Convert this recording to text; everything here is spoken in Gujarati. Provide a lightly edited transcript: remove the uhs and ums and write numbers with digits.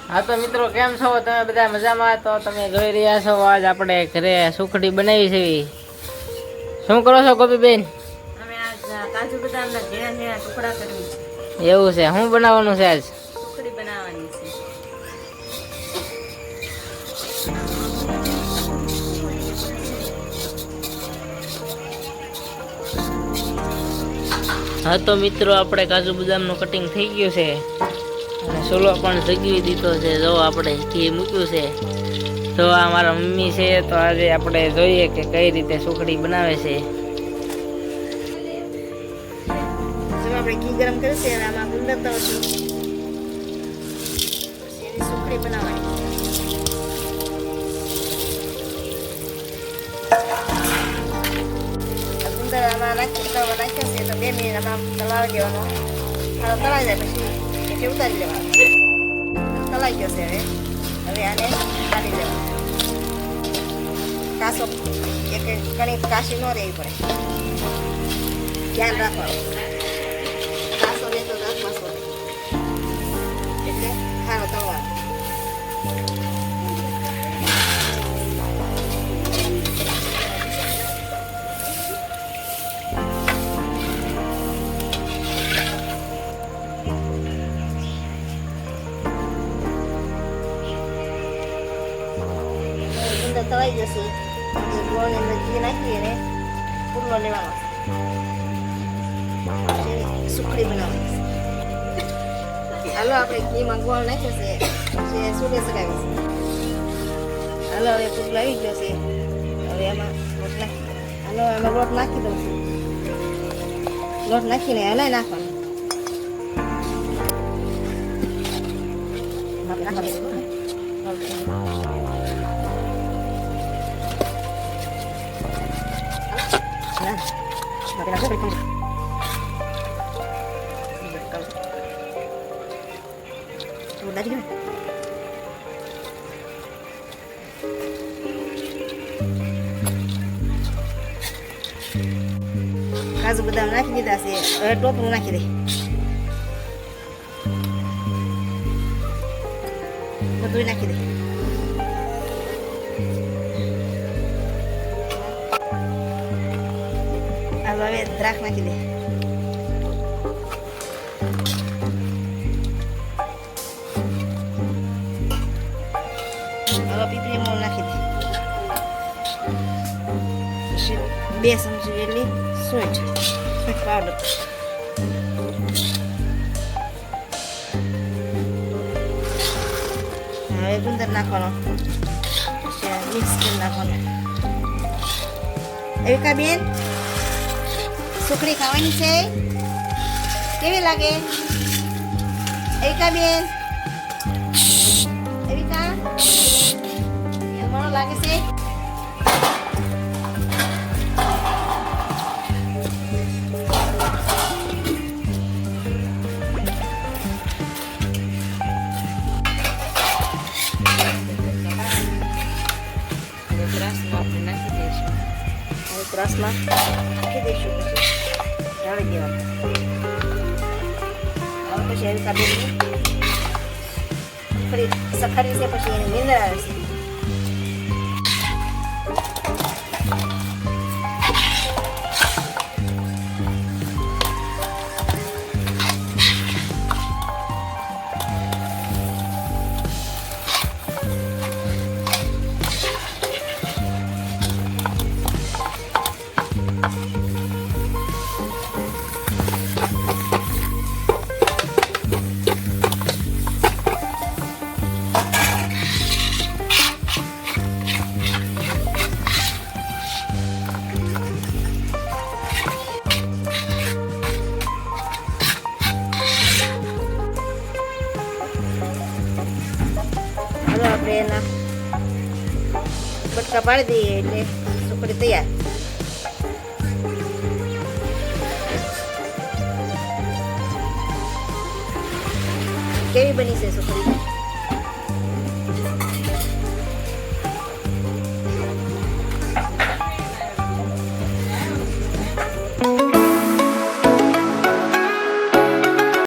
હા તો મિત્રો કેમ છો તમે બધા મજામાં? તો તમે જોઈ રહ્યા છો આજ આપણે ઘરે સુખડી બનાવી છે. શું કરો છો ગોપીબેન? અમે આજ કાજુ બદામના ઝીણા ઝીણા ટુકડા કર્યું છે. એવું છે, શું બનાવવાનું છે આજ? સુખડી બનાવવાની છે. હા તો મિત્રો આપણે કાજુ બદામનું કટિંગ થઈ ગયું છે અને સોલો પણ જગવી દીધો છે. જો આપણે ઘી મૂક્યું છે. તો આ મારા મમ્મી છે. તો આજે આપણે જોઈએ કે કઈ રીતે સુખડી બનાવે છે. આપણે ઘી ગરમ કર્યું છે, આમાં ગુંદર તળ છે. એની સુખડી બનાવવાની. ગુંદર આમાં નાખ્યા છે તો 2 મિનિટ આમાં તળાવી દેવાનો. તળાઈ જાય પછી એટલે ઉતારી લેવાનું. તળાઈ ગયો છે. હવે આને કાઢી લેવાનું. કાસો એક કણી કાશી ન રહેવી પડે, ધ્યાન રાખવાનું. કાસો રહેતો રાખવાસો એટલે ખારો તળવાનો. તળાઈ જશે ગોળ ને ઘી નાખી અને પુરલો લેવાનો. સુખડી બનાવવાની. હાલો આપણે ઘીમાં ગોળ નાખ્યો છે, સુડે સગાવી છે. હાલો હવે પુરલો આવી ગયો છે. હવે એમાં લોટ નાખી, હાલો એમાં લોટ નાખી દઉં છું. લોટ નાખીને હલાઈ નાખવાનું. કાજુ બદામ નાખી દીધા છે. હવે ટોપરું નાખી દે. બધું નાખી દે. હવે દ્રાક્ષ નાખી દે. હવે પીપળી મોણ નાખી દે. પછી 2 ચમચી જેટલી સોંઠ પાવડર. હવે ગુંદર નાખવાનો. પછી મિક્સ કરી નાખવાનું. એવિકા બેન, સુખડી ખાવાની છે? કેવી લાગે એવિકા બેન? એવિકા મને લાગે છે. રસમાં નાખી દઈશું. પછી ઢાળી દેવાનું. હવે પછી એવી કાઢી ફરી સખારી છે. પછી એની નીંદર આવે છે. આપણે એના બટકા પાડી દઈએ એટલે સુખડી તૈયાર. કેવી બની છે સુખડી?